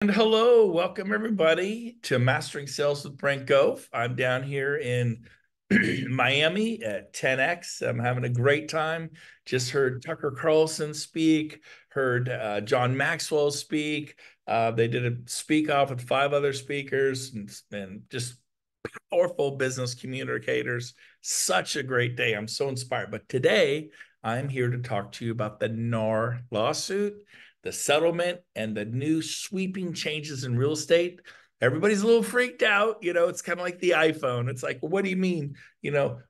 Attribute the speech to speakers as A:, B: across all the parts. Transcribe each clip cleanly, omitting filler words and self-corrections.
A: And hello, welcome everybody to Mastering Sales with Brent Gove. I'm down here in Miami at 10X. I'm having a great time. Just heard Tucker Carlson speak, heard John Maxwell speak. They did a speak off with five other speakers and just powerful business communicators. Such a great day. I'm so inspired. But today, I'm here to talk to you about the NAR lawsuit, the settlement, and the new sweeping changes in real estate. Everybody's a little freaked out. It's kind of like the iPhone. It's like, well, what do you mean?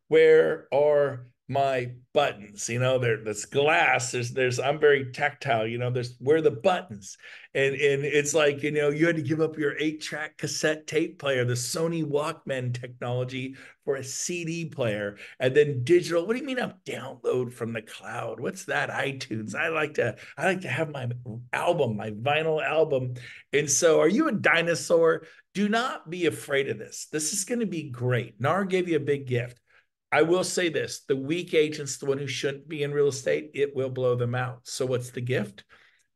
A: Where are my buttons? There's glass. I'm very tactile. There's where are the buttons? And it's like, you had to give up your 8-track cassette tape player, the Sony Walkman technology for a CD player, and then digital. What do you mean I'm download from the cloud? What's that? iTunes. I like to have my album, my vinyl album. And so are you a dinosaur? Do not be afraid of this. This is going to be great. NAR gave you a big gift. I will say this, the weak agent's the one who shouldn't be in real estate. It will blow them out. So what's the gift?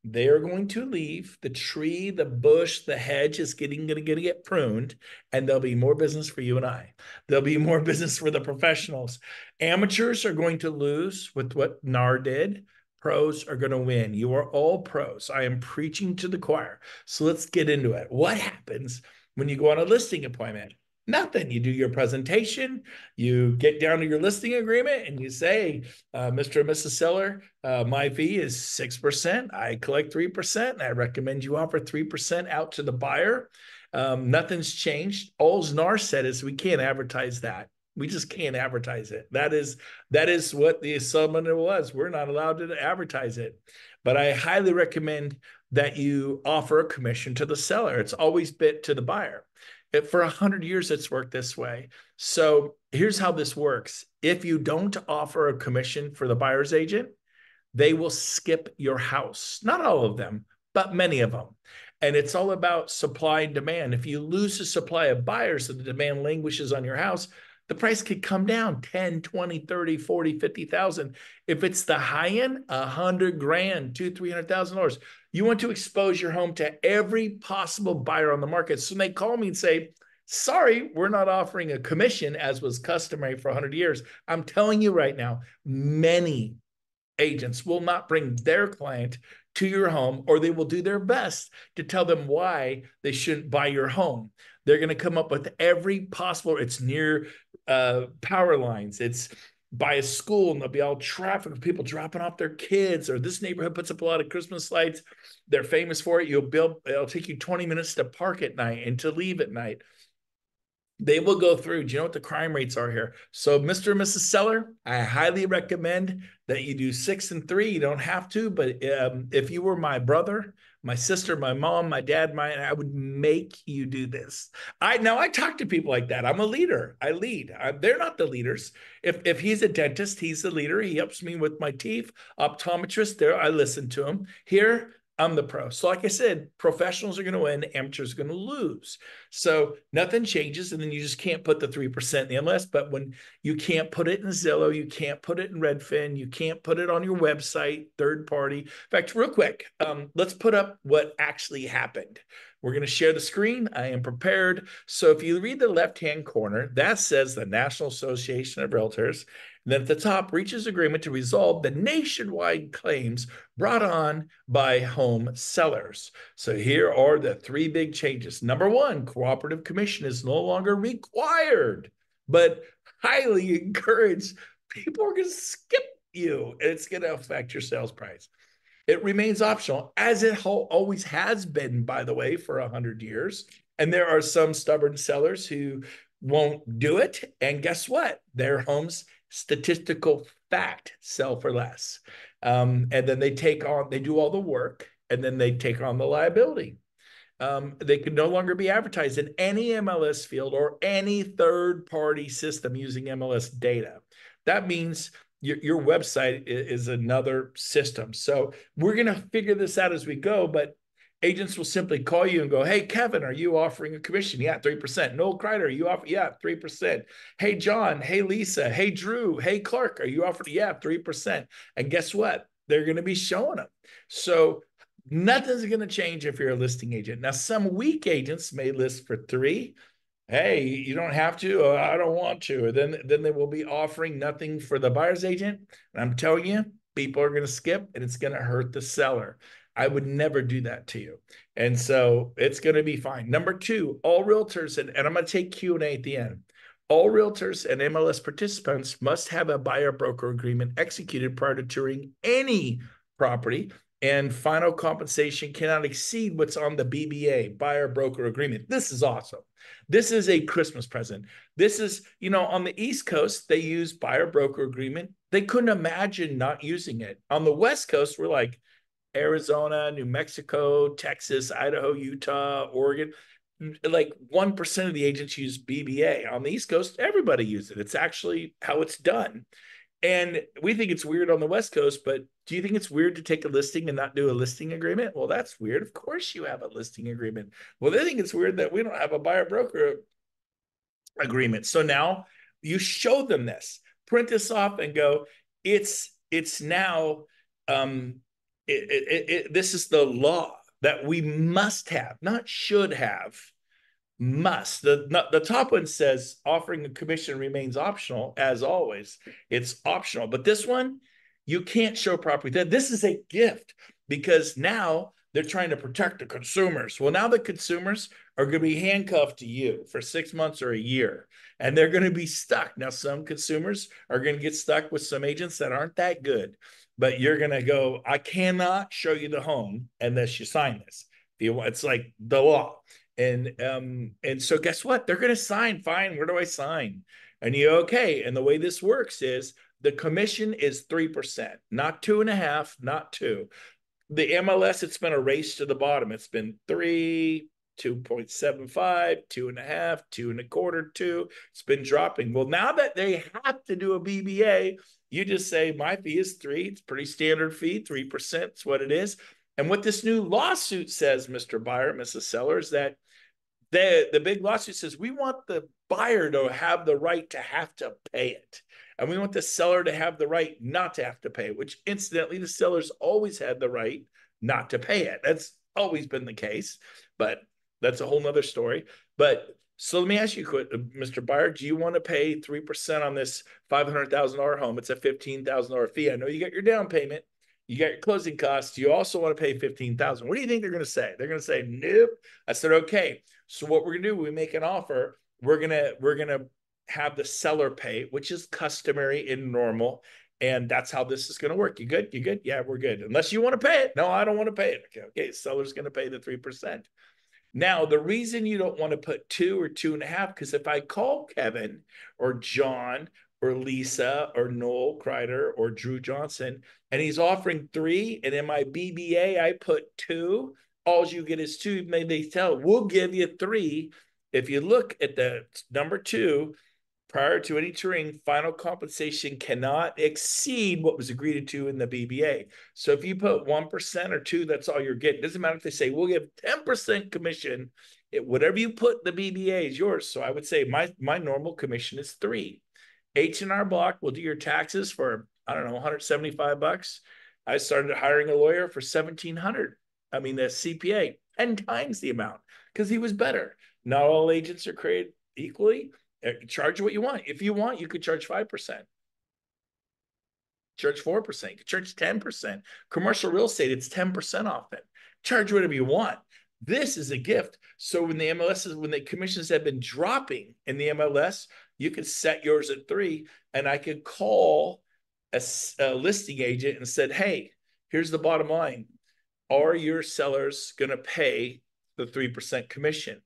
A: They are going to leave the tree, the bush, the hedge is going to get pruned, and there'll be more business for you and I. There'll be more business for the professionals. Amateurs are going to lose with what NAR did. Pros are going to win. You are all pros. I am preaching to the choir. So let's get into it. What happens when you go on a listing appointment? Nothing. You do your presentation, you get down to your listing agreement, and you say, Mr. and Mrs. Seller, my fee is 6%. I collect 3%. And I recommend you offer 3% out to the buyer. Nothing's changed. All's NAR said is we can't advertise that. We just can't advertise it. That is what the settlement was. We're not allowed to advertise it. But I highly recommend that you offer a commission to the seller. It's always bit to the buyer. For 100 years, it's worked this way. So here's how this works. If you don't offer a commission for the buyer's agent, they will skip your house. Not all of them, but many of them. And it's all about supply and demand. If you lose the supply of buyers and the demand languishes on your house, the price could come down 10, 20, 30, 40, 50,000. If it's the high end, 100 grand, $200,000, $300,000. You want to expose your home to every possible buyer on the market. So they call me and say, sorry, we're not offering a commission as was customary for 100 years. I'm telling you right now, many agents will not bring their client to your home, or they will do their best to tell them why they shouldn't buy your home. They're going to come up with every possible, it's near power lines, it's by a school, and there'll be all traffic of people dropping off their kids, or this neighborhood puts up a lot of Christmas lights. They're famous for it. It'll take you 20 minutes to park at night and to leave at night. They will go through. Do you know what the crime rates are here? So, Mr. and Mrs. Seller, I highly recommend that you do 6 and 3. You don't have to, but if you were my brother, my sister, my mom, my dad, I would make you do this. I talk to people like that. I'm a leader. I lead. They're not the leaders. If he's a dentist, he's the leader. He helps me with my teeth. Optometrist, there I listen to him. Here, I'm the pro. So, like I said, professionals are going to win, amateurs are going to lose. So nothing changes, and then you just can't put the 3% in the MLS. But when you can't put it in Zillow, you can't put it in Redfin, you can't put it on your website, third party. In fact, real quick, let's put up what actually happened. We're going to share the screen. I am prepared. So if you read the left-hand corner, that says the National Association of Realtors. And then at the top, reaches agreement to resolve the nationwide claims brought on by home sellers. So here are the 3 big changes. Number 1, cooperative commission is no longer required, but highly encouraged. People are going to skip you, and it's going to affect your sales price. It remains optional, as it always has been, by the way, for 100 years. And there are some stubborn sellers who won't do it. And guess what? Their homes, statistical fact, sell for less. And then they do all the work, and then they take on the liability. They can no longer be advertised in any MLS field or any third-party system using MLS data. That means your website is another system. So we're going to figure this out as we go, but agents will simply call you and go, hey, Kevin, are you offering a commission? Yeah, 3%. Noel Kreider, are you offering? Yeah, 3%. Hey, John. Hey, Lisa. Hey, Drew. Hey, Clark, are you offering? Yeah, 3%. And guess what? They're going to be showing them. So Nothing's going to change if you're a listing agent. Now, some weak agents may list for 3. Hey, you don't have to. I don't want to. Or then they will be offering nothing for the buyer's agent. And I'm telling you, people are going to skip, and it's going to hurt the seller. I would never do that to you. And so it's going to be fine. Number 2, all realtors, and I'm going to take Q&A at the end. All realtors and MLS participants must have a buyer broker agreement executed prior to touring any property, and final compensation cannot exceed what's on the BBA, buyer broker agreement. This is awesome. This is a Christmas present. This is, on the East Coast, they use buyer broker agreement. They couldn't imagine not using it. On the West Coast, we're like Arizona, New Mexico, Texas, Idaho, Utah, Oregon. Like 1% of the agents use BBA. On the East Coast, everybody uses it. It's actually how it's done. And we think it's weird on the West Coast, but do you think it's weird to take a listing and not do a listing agreement? Well, that's weird. Of course you have a listing agreement. Well, they think it's weird that we don't have a buyer broker agreement. So now you show them this, print this off and go, it's now, this is the law that we must have, not should have, must. The top one says offering a commission remains optional. As always, it's optional. But this one, you can't show property. This is a gift, because now they're trying to protect the consumers. Well, now the consumers are going to be handcuffed to you for 6 months or a year, and they're going to be stuck. Now, some consumers are going to get stuck with some agents that aren't that good, but you're going to go, I cannot show you the home unless you sign this. It's like the law. And so guess what? They're going to sign. Fine. Where do I sign? And you okay. And the way this works is the commission is 3%, not 2.5, not 2. The MLS, it's been a race to the bottom. It's been 3, 2.75, 2.5, 2.25, 2. It's been dropping. Well, now that they have to do a BBA, you just say my fee is 3. It's pretty standard fee, 3%. It's what it is. And what this new lawsuit says, Mr. Buyer, Mrs. Seller, is that the big lawsuit says we want the buyer to have the right to have to pay it. And we want the seller to have the right not to have to pay it, which incidentally, the seller's always had the right not to pay it. That's always been the case, but that's a whole nother story. But so let me ask you, Mr. Buyer, do you want to pay 3% on this $500,000 home? It's a $15,000 fee. I know you got your down payment. You got your closing costs. You also want to pay $15,000. What do you think they're going to say? They're going to say, nope. I said, okay. So what we're going to do, when we make an offer, we're going to have the seller pay, which is customary and normal. And that's how this is going to work. You good? You good? Yeah, we're good. Unless you want to pay it. No, I don't want to pay it. Okay. Seller's going to pay the 3%. Now, the reason you don't want to put 2 or 2.5, because if I call Kevin or John or Lisa or Noel Kreider or Drew Johnson, and he's offering 3, and in my BBA, I put 2, all you get is 2. Maybe they tell, we'll give you 3. If you look at the number 2, prior to any touring, final compensation cannot exceed what was agreed to in the BBA. So if you put 1% or 2, that's all you're getting. It doesn't matter if they say, we'll give 10% commission. Whatever you put in the BBA is yours. So I would say my normal commission is 3. H&R Block will do your taxes for, I don't know, $175. I started hiring a lawyer for $1,700. I mean, the CPA, 10 times the amount, because he was better. Not all agents are created equally. Charge what you want. If you want, you could charge 5%, charge 4%, you could charge 10%. Commercial real estate, it's 10% off it. Charge whatever you want. This is a gift. So when the MLSs, when the commissions have been dropping in the MLS, you could set yours at 3, and I could call a listing agent and said, hey, here's the bottom line. Are your sellers going to pay the 3% commission?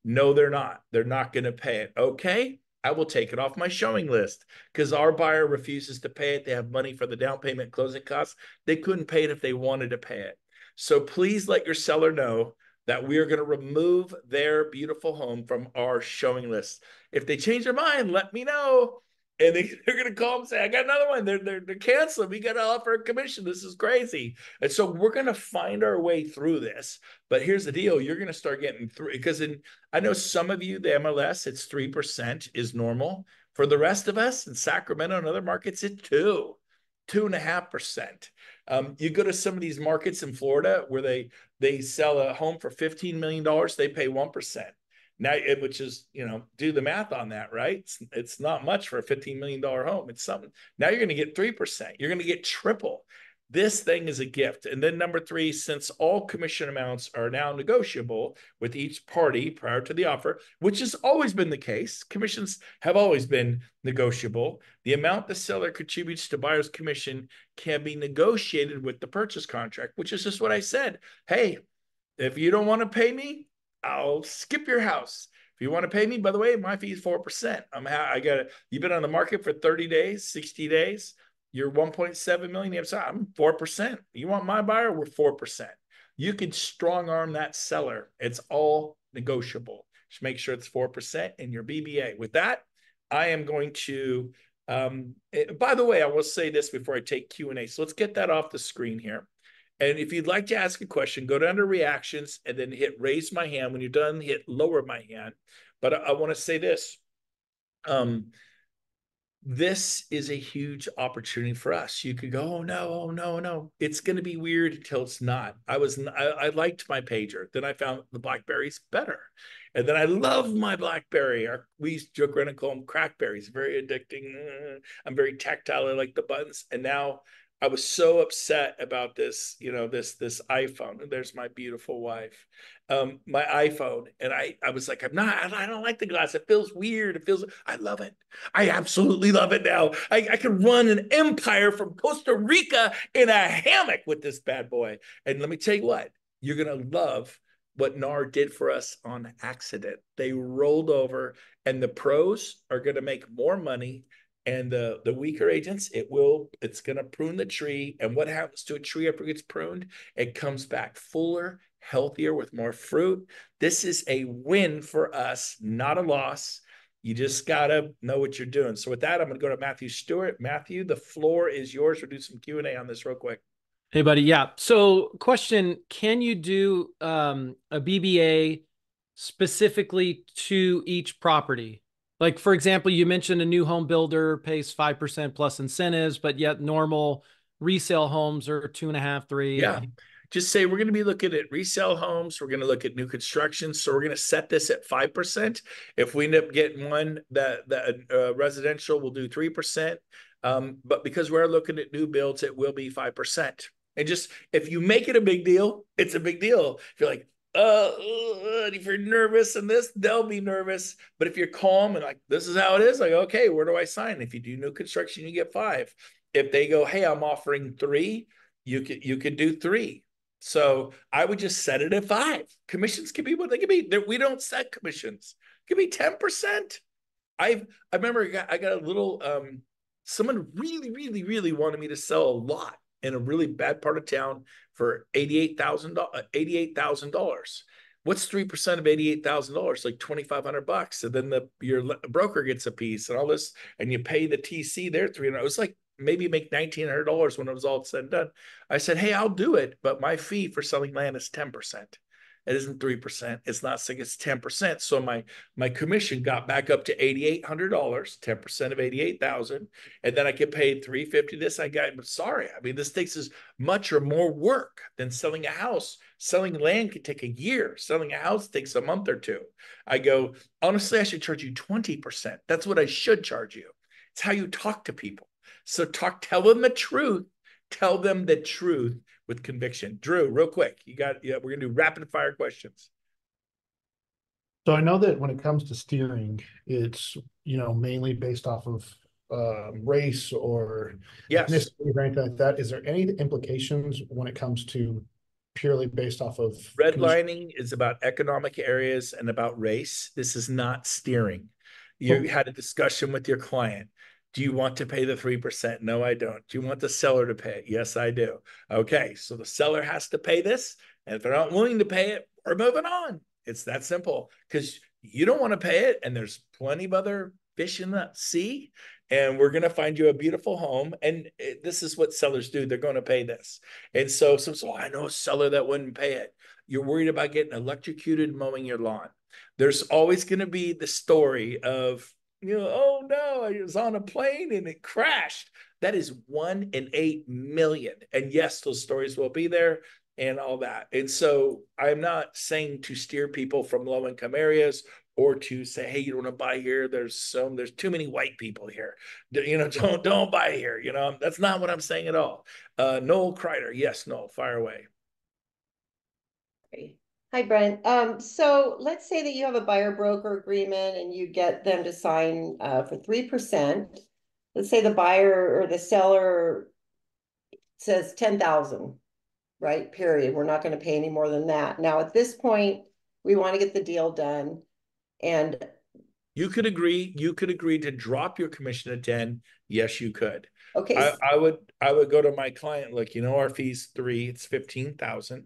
A: No, they're not. They're not going to pay it. Okay, I will take it off my showing list, because our buyer refuses to pay it. They have money for the down payment, closing costs. They couldn't pay it if they wanted to pay it. So please let your seller know that we are going to remove their beautiful home from our showing list. If they change their mind, let me know. And they're going to call and say, I got another one. They're canceling. We got to offer a commission. This is crazy. And so we're going to find our way through this. But here's the deal. You're going to start getting through, because I know some of you, the MLS, it's 3% is normal. For the rest of us in Sacramento and other markets, it's 2.5%. You go to some of these markets in Florida where they sell a home for $15 million, they pay 1%. Now, which is, do the math on that, right? It's not much for a $15 million home. It's something. Now you're going to get 3%. You're going to get triple. This thing is a gift. And then number three, since all commission amounts are now negotiable with each party prior to the offer, which has always been the case, commissions have always been negotiable. The amount the seller contributes to buyer's commission can be negotiated with the purchase contract, which is just what I said. Hey, if you don't want to pay me, I'll skip your house. If you want to pay me, by the way, my fee is 4%. You've been on the market for 30 days, 60 days. You're 1.7 million. I'm 4%. You want my buyer? We're 4%. You can strong arm that seller. It's all negotiable. Just make sure it's 4% in your BBA. With that, I am going to, by the way, I will say this before I take Q&A. So let's get that off the screen here. And if you'd like to ask a question, go to under reactions and then hit raise my hand. When you're done, hit lower my hand. But I want to say this. This is a huge opportunity for us. You could go, oh no, oh no, no. It's going to be weird until it's not. I liked my pager. Then I found the BlackBerries better. And then I love my BlackBerry. We used to joke around and call them crackberries. Very addicting. I'm very tactile. I like the buttons. And now I was so upset about this, this iPhone. And there's my beautiful wife, my iPhone. And I was like, I don't like the glass. It feels weird. I love it. I absolutely love it now. I can run an empire from Costa Rica in a hammock with this bad boy. And let me tell you what, you're going to love what NAR did for us on accident. They rolled over, and the pros are going to make more money. And the weaker agents, it's going to prune the tree. And what happens to a tree after it gets pruned? It comes back fuller, healthier, with more fruit. This is a win for us, not a loss. You just got to know what you're doing. So with that, I'm going to go to Matthew Stewart. Matthew, the floor is yours. We'll do some Q&A on this real quick.
B: Hey, buddy. Yeah. So question, can you do a BBA specifically to each property? Like, for example, you mentioned a new home builder pays 5% plus incentives, but yet normal resale homes are 2.5, 3.
A: Yeah. Just say we're going to be looking at resale homes. We're going to look at new construction. So we're going to set this at 5%. If we end up getting one that residential, we'll do 3%. But because we're looking at new builds, it will be 5%. And just if you make it a big deal, it's a big deal. If you're like, if you're nervous and this, they'll be nervous. But if you're calm and like, this is how it is, like, okay, where do I sign? If you do new construction, you get 5. If they go, hey, I'm offering 3, you could do 3. So I would just set it at 5. Commissions can be what they can be. We don't set commissions. It could be 10%. I remember I got a little someone really, really, really wanted me to sell a lot in a really bad part of town for $88,000. What's 3% of $88,000? Like $2,500. So then your broker gets a piece and all this, and you pay the TC there $300. It was like maybe make $1,900 when it was all said and done. I said, hey, I'll do it, but my fee for selling land is 10%. It isn't 3%. It's not 6. It's 10%. So my commission got back up to $8,800, 10% of 88,000, and then I get paid $350. This I got. But sorry, I mean, this takes as much or more work than selling a house. Selling land could take a year. Selling a house takes a month or 2. I go, honestly, I should charge you 20%. That's what I should charge you. It's how you talk to people. So tell them the truth. Tell them the truth with conviction. Drew, real quick, we're gonna do rapid fire questions.
C: So I know that when it comes to steering, it's mainly based off of race or ethnicity or anything like that. Is there any implications when it comes to purely based off of
A: redlining? Is about economic areas and about race. This is not steering. You had a discussion with your client. Do you want to pay the 3%? No, I don't. Do you want the seller to pay it? Yes, I do. Okay, so the seller has to pay this. And if they're not willing to pay it, we're moving on. It's that simple, because you don't want to pay it. And there's plenty of other fish in the sea. And we're going to find you a beautiful home. And this is what sellers do. They're going to pay this. And so I know a seller that wouldn't pay it. You're worried about getting electrocuted mowing your lawn. There's always going to be the story of, oh no, I was on a plane and it crashed. That is 1 in 8 million. And yes, those stories will be there and all that. And so I'm not saying to steer people from low income areas or to say, hey, you don't want to buy here. There's too many white people here. Don't buy here. That's not what I'm saying at all. Noel Kreider, yes, Noel, fire away.
D: Hi, Brent. So let's say that you have a buyer broker agreement and you get them to sign for 3%. Let's say the buyer or the seller says 10,000, right? Period. We're not going to pay any more than that. Now, at this point, we want to get the deal done. And
A: you could agree to drop your commission to 10. Yes, you could.
D: Okay.
A: I would go to my client, look, our fee's 3, it's 15,000.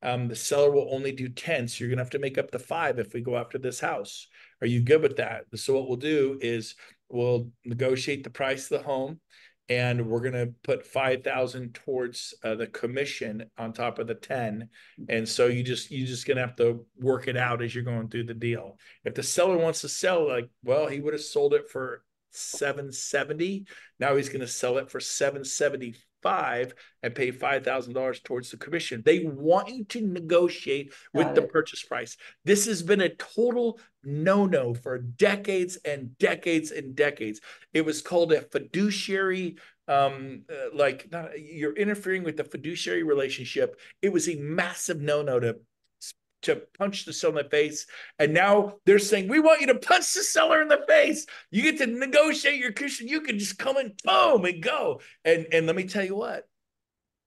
A: The seller will only do 10, so you're gonna have to make up the 5 if we go after this house. Are you good with that? So what we'll do is we'll negotiate the price of the home, and we're gonna put 5,000 towards the commission on top of the 10. And so you just gonna have to work it out as you're going through the deal. If the seller wants to sell, like, well, he would have sold it for 770. Now he's going to sell it for 775 and pay $5,000 towards the commission. They want you to negotiate with the purchase price. This has been a total no-no for decades and decades and decades. It was called a fiduciary you're interfering with the fiduciary relationship. It was a massive no-no to punch the seller in the face. And now they're saying, we want you to punch the seller in the face. You get to negotiate your cushion. You can just come and boom and go. And let me tell you what,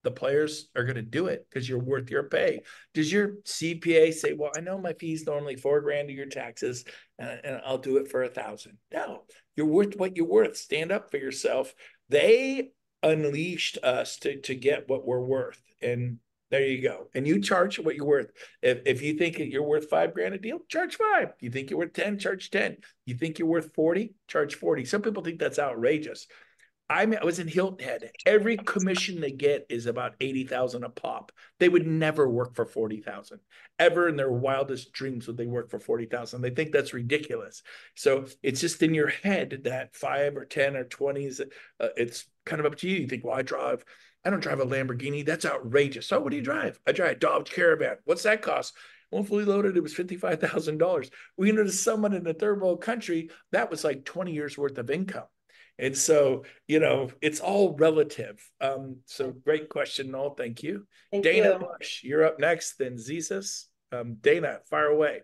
A: the players are going to do it because you're worth your pay. Does your CPA say, well, I know my fee's normally $4,000 to your taxes and I'll do it for 1,000? No, you're worth what you're worth. Stand up for yourself. They unleashed us to get what we're worth. And there you go. And you charge what you're worth. If you think you're worth $5,000 a deal, charge 5. You think you're worth 10, charge 10. You think you're worth 40, charge 40. Some people think that's outrageous. I was in Hilton Head. Every commission they get is about 80,000 a pop. They would never work for 40,000. Ever in their wildest dreams would they work for 40,000. They think that's ridiculous. So it's just in your head that 5 or 10 or 20s. It's kind of up to you. You think, well, I don't drive a Lamborghini. That's outrageous. So what do you drive? I drive a Dodge Caravan. What's that cost? Well, fully loaded, it was $55,000. We know to someone in a third world country, that was like 20 years worth of income. And so, it's all relative. So great question, Noel. Thank you.
D: Thank
A: Dana
D: you.
A: Bush, you're up next, then Zizas. Dana, fire away.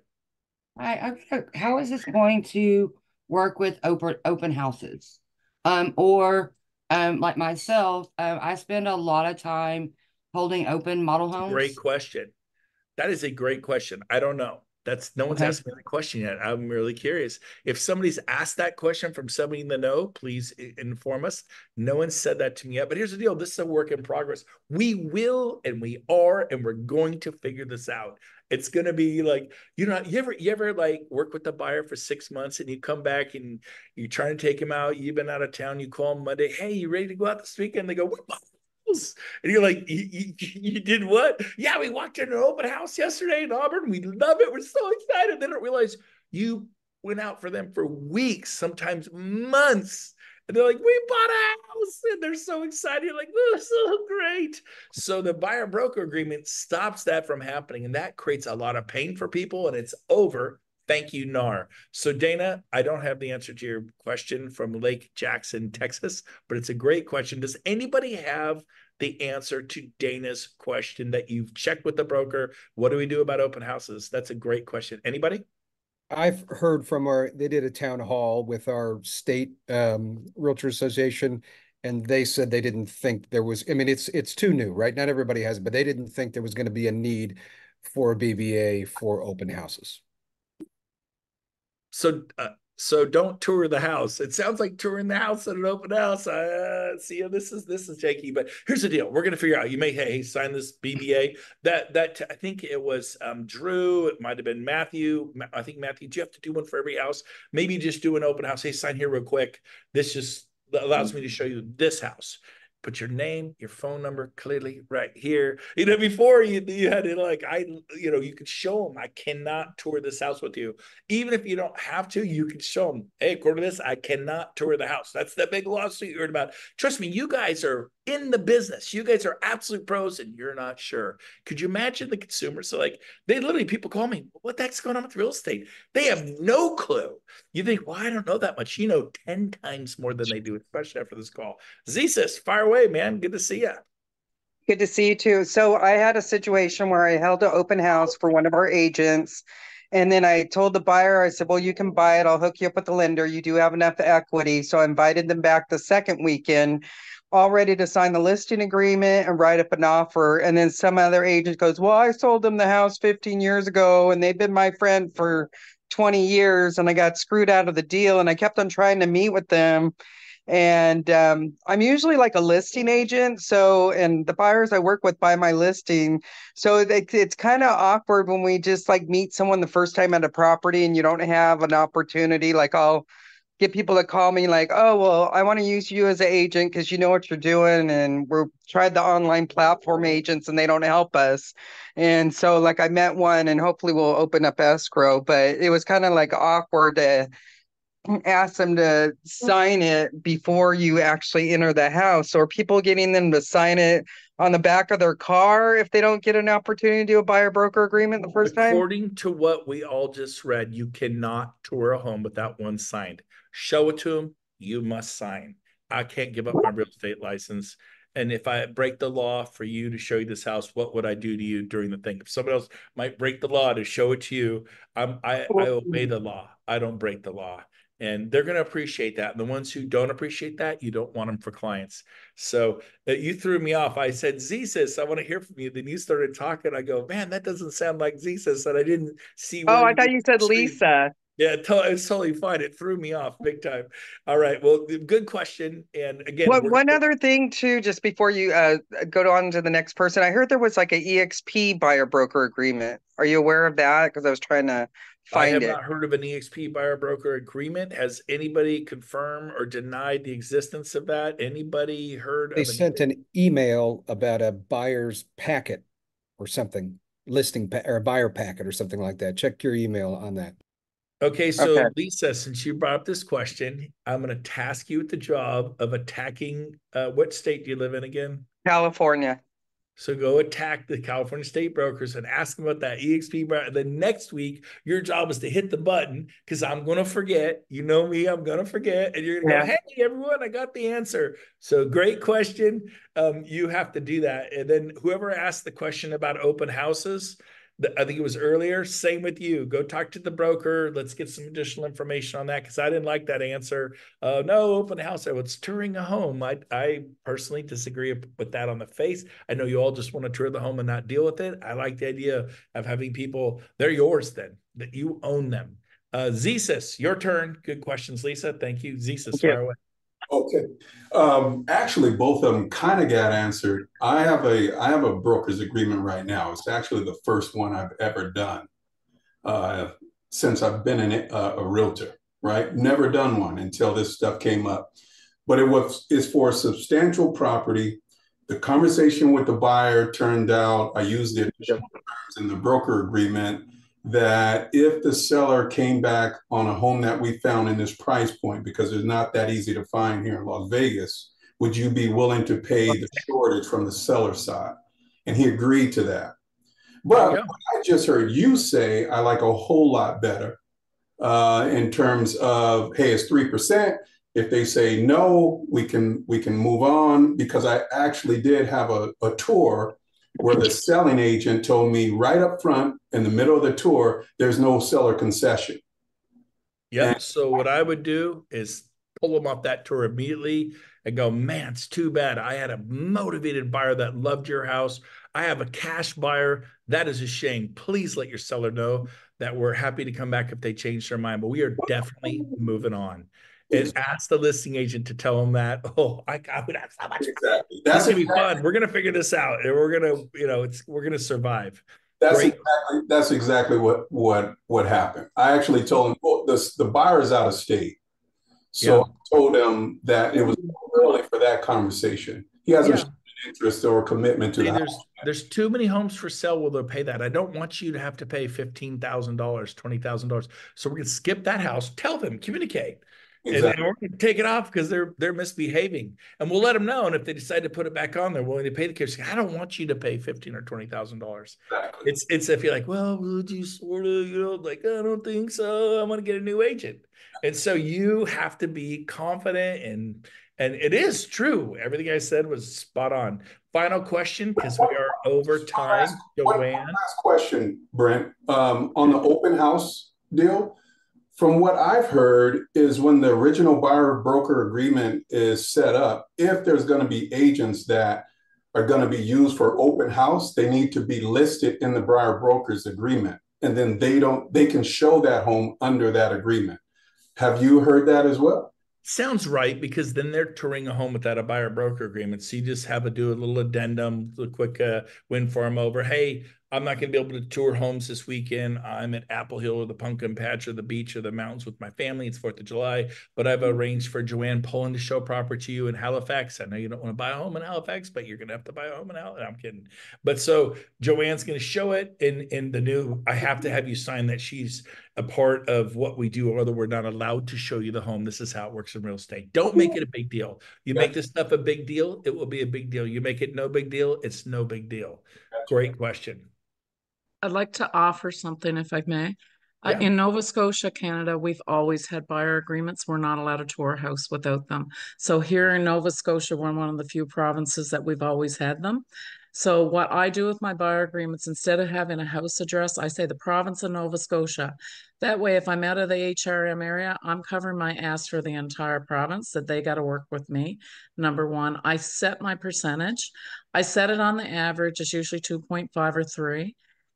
E: How is this going to work with open houses? Like myself, I spend a lot of time holding open model homes.
A: Great question. That is a great question. I don't know. No one's asked me that question yet. I'm really curious. If somebody's asked that question from somebody in the know, please inform us. No one said that to me yet. But here's the deal. This is a work in progress. We will, and we are, and we're going to figure this out. It's going to be like, you ever like work with the buyer for 6 months and you come back and you're trying to take him out. You've been out of town. You call him Monday. Hey, you ready to go out this weekend? They go, and you're like, you did what? Yeah, we walked in an open house yesterday in Auburn. We love it. We're so excited. They don't realize you went out for them for weeks, sometimes months. And they're like, we bought a house. And they're so excited. You're like, oh, so great. So the buyer broker agreement stops that from happening. And that creates a lot of pain for people. And it's over. Thank you, NAR. So Dana, I don't have the answer to your question from Lake Jackson, Texas, but it's a great question. Does anybody have the answer to Dana's question that you've checked with the broker? What do we do about open houses? That's a great question. Anybody?
F: I've heard from they did a town hall with our state Realtor Association, and they said they didn't think there was, it's too new, right? Not everybody has it, but they didn't think there was going to be a need for a BVA for open houses.
A: So don't tour the house. It sounds like touring the house at an open house. See, this is shaky, but here's the deal. We're going to figure out, you may, hey, sign this BBA that I think it was Drew. It might've been Matthew. I think Matthew, do you have to do one for every house? Maybe just do an open house. Hey, sign here real quick. This just allows me to show you this house. put your name, your phone number clearly right here. Before you had to you could show them, I cannot tour this house with you. Even if you don't have to, you can show them, hey, according to this, I cannot tour the house. That's the big lawsuit you heard about. Trust me, you guys are in the business. You guys are absolute pros and you're not sure. Could you imagine the consumers? So they literally, people call me, what the heck's going on with real estate? They have no clue. You think, well, I don't know that much. 10 times more than they do, especially after this call. Zesis, fire away, man. Good to see you.
G: Good to see you too. So I had a situation where I held an open house for one of our agents. And then I told the buyer, I said, well, you can buy it. I'll hook you up with the lender. You do have enough equity. So I invited them back the second weekend, all ready to sign the listing agreement and write up an offer. And then some other agent goes, well, I sold them the house 15 years ago and they've been my friend for 20 years and I got screwed out of the deal. And I kept on trying to meet with them. And I'm usually like a listing agent. So, and the buyers I work with buy my listing. So it's kind of awkward when we just like meet someone the first time at a property and you don't have an opportunity. Like I'll get people that call me like, oh, well, I want to use you as an agent because you know what you're doing. And we're tried the online platform agents and they don't help us. And so like I met one and hopefully we'll open up escrow, but it was kind of like awkward to ask them to sign it before you actually enter the house, or people getting them to sign it on the back of their car if they don't get an opportunity to do a buyer broker agreement the first time?
A: According to what we all just read, you cannot tour a home without one signed. Show it to them, you must sign. I can't give up my real estate license. And if I break the law for you to show you this house, what would I do to you during the thing? If somebody else might break the law to show it to you, I obey the law. I don't break the law. And they're going to appreciate that. And the ones who don't appreciate that, you don't want them for clients. So you threw me off. I said, Zesis, I want to hear from you. Then you started talking. I go, man, that doesn't sound like Zesis. And I didn't see where
G: Oh, I thought you said Lisa.
A: Yeah, it's totally fine. It threw me off big time. All right. Well, good question. And again,
G: One other thing too, just before you go on to the next person, I heard there was like an EXP buyer broker agreement. Are you aware of that? Because I was trying to
A: I
G: find
A: have
G: it.
A: not heard of an EXP buyer broker agreement. Has anybody confirmed or denied the existence of that? Anybody heard
F: They
A: of
F: sent an email about a buyer's packet or something, or a buyer packet or something like that. Check your email on that.
A: Okay, so
G: Okay.
A: Lisa, since you brought up this question, I'm going to task you with the job of attacking. What state do you live in again?
G: California.
A: So go attack the California state brokers and ask them about that EXP. The next week, your job is to hit the button because I'm going to forget. You know me, I'm going to forget. And you're going to go, hey, everyone, I got the answer. So great question. You have to do that. And then whoever asked the question about open houses, I think it was earlier, same with you. Go talk to the broker. Let's get some additional information on that because I didn't like that answer. No, open house. It's touring a home. I personally disagree with that on the face. I know you all just want to tour the home and not deal with it. I like the idea of having people, they're yours then, that you own them. Zesis, your turn. Good questions, Lisa. Thank you. Zesis, fire away.
H: Okay. Actually, both of them kind of got answered. I have a broker's agreement right now. It's actually the first one I've ever done since I've been a realtor, right? Never done one until this stuff came up. But it's for a substantial property. The conversation with the buyer turned out, I used the additional terms in the broker agreement that if the seller came back on a home that we found in this price point, because it's not that easy to find here in Las Vegas, would you be willing to pay the shortage from the seller side? And he agreed to that. But what I just heard you say, I like a whole lot better in terms of, hey, it's 3%. If they say no, we can move on, because I actually did have a tour where the selling agent told me right up front in the middle of the tour, there's no seller concession.
A: Yep. So what I would do is pull them off that tour immediately and go, man, it's too bad. I had a motivated buyer that loved your house. I have a cash buyer. That is a shame. Please let your seller know that we're happy to come back if they change their mind, but we are definitely moving on. And ask the listing agent to tell them that. Oh, I would have so much fun.
H: Exactly.
A: That's gonna be fun. We're gonna figure this out, and we're gonna survive.
H: That's exactly what happened. I actually told him, well, the buyer's out of state, so I told him that it was early for that conversation. He hasn't
A: Yeah.
H: shown interest or commitment to
A: See,
H: the house.
A: there's too many homes for sale where they'll pay that. I don't want you to have to pay $15,000, $20,000. So we're gonna skip that house. Tell them, communicate. And
H: Exactly.
A: we're gonna take it off because they're misbehaving. And we'll let them know. And if they decide to put it back on, they're willing to pay the cash. I don't want you to pay $15,000 or $20,000.
H: Exactly.
A: It's if you're like, well, would you sort of, like, I don't think so. I'm gonna get a new agent. And so you have to be confident, and it is true. Everything I said was spot on. Final question, because we are over time.
H: One
A: Joanne.
H: last question, Brent. On the open house deal, from what I've heard is when the original buyer broker agreement is set up, if there's going to be agents that are going to be used for open house, they need to be listed in the buyer broker's agreement. And then they can show that home under that agreement. Have you heard that as well?
A: Sounds right, because then they're touring a home without a buyer broker agreement. So you just have to do a little addendum, a quick win farm over. Hey, I'm not going to be able to tour homes this weekend. I'm at Apple Hill or the Pumpkin Patch or the beach or the mountains with my family. It's 4th of July, but I've arranged for Joanne Pullen to show property to you in Halifax. I know you don't want to buy a home in Halifax, but you're going to have to buy a home in Halifax. I'm kidding. But so Joanne's going to show it in the new, I have to have you sign that she's a part of what we do, or other we're not allowed to show you the home. This is how it works in real estate. Don't make it a big deal. You make this stuff a big deal, it will be a big deal. You make it no big deal, it's no big deal. Great question.
I: I'd like to offer something if I may.
A: Yeah.
I: In Nova Scotia, Canada, we've always had buyer agreements. We're not allowed to tour a house without them. So here in Nova Scotia, we're one of the few provinces that we've always had them. So what I do with my buyer agreements, instead of having a house address, I say the province of Nova Scotia. That way, if I'm out of the HRM area, I'm covering my ass for the entire province, that they got to work with me. Number one, I set my percentage. I set it on the average. It's usually 2.5 or 3.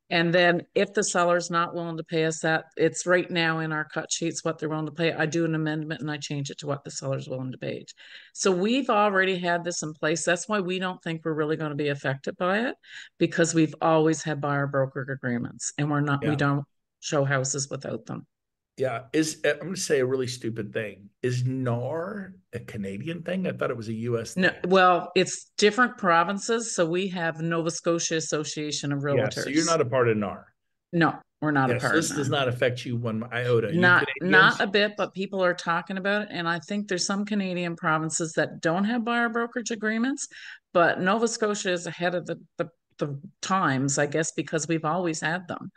I: And then if the seller's not willing to pay us that, it's right now in our cut sheets what they're willing to pay. I do an amendment and I change it to what the seller's willing to pay. So we've already had this in place. That's why we don't think we're really going to be affected by it, because we've always had buyer broker agreements, and we don't show houses without them.
A: Yeah. I'm going to say a really stupid thing. Is NAR a Canadian thing? I thought it was a US thing.
I: No, well, it's different provinces. So we have Nova Scotia Association of Realtors.
A: Yeah, so you're not a part of NAR.
I: No, we're not a part
A: so this
I: of
A: does
I: NAR.
A: not affect you one iota.
I: Not a bit, but people are talking about it. And I think there's some Canadian provinces that don't have buyer brokerage agreements, but Nova Scotia is ahead of the times, I guess, because we've always had them,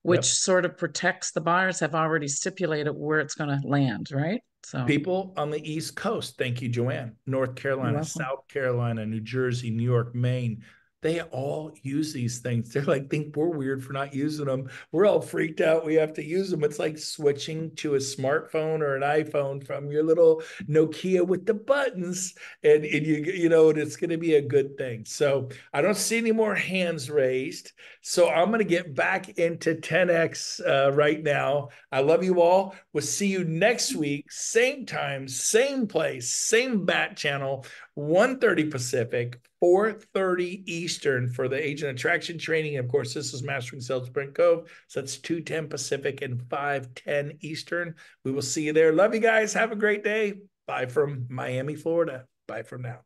I: which sort of protects the buyers, have already stipulated where it's going to land, right? So
A: people on the East Coast, thank you, Joanne, North Carolina, South Carolina, New Jersey, New York, Maine, they all use these things. They're like, think we're weird for not using them. We're all freaked out. We have to use them. It's like switching to a smartphone or an iPhone from your little Nokia with the buttons. And it's going to be a good thing. So I don't see any more hands raised. So I'm going to get back into 10X right now. I love you all. We'll see you next week. Same time, same place, same bat channel. 1:30 Pacific, 4:30 Eastern for the agent attraction training. And of course, this is Mastering Sales with Brent Gove. So that's 2:10 Pacific and 5:10 Eastern. We will see you there. Love you guys. Have a great day. Bye from Miami, Florida. Bye from now.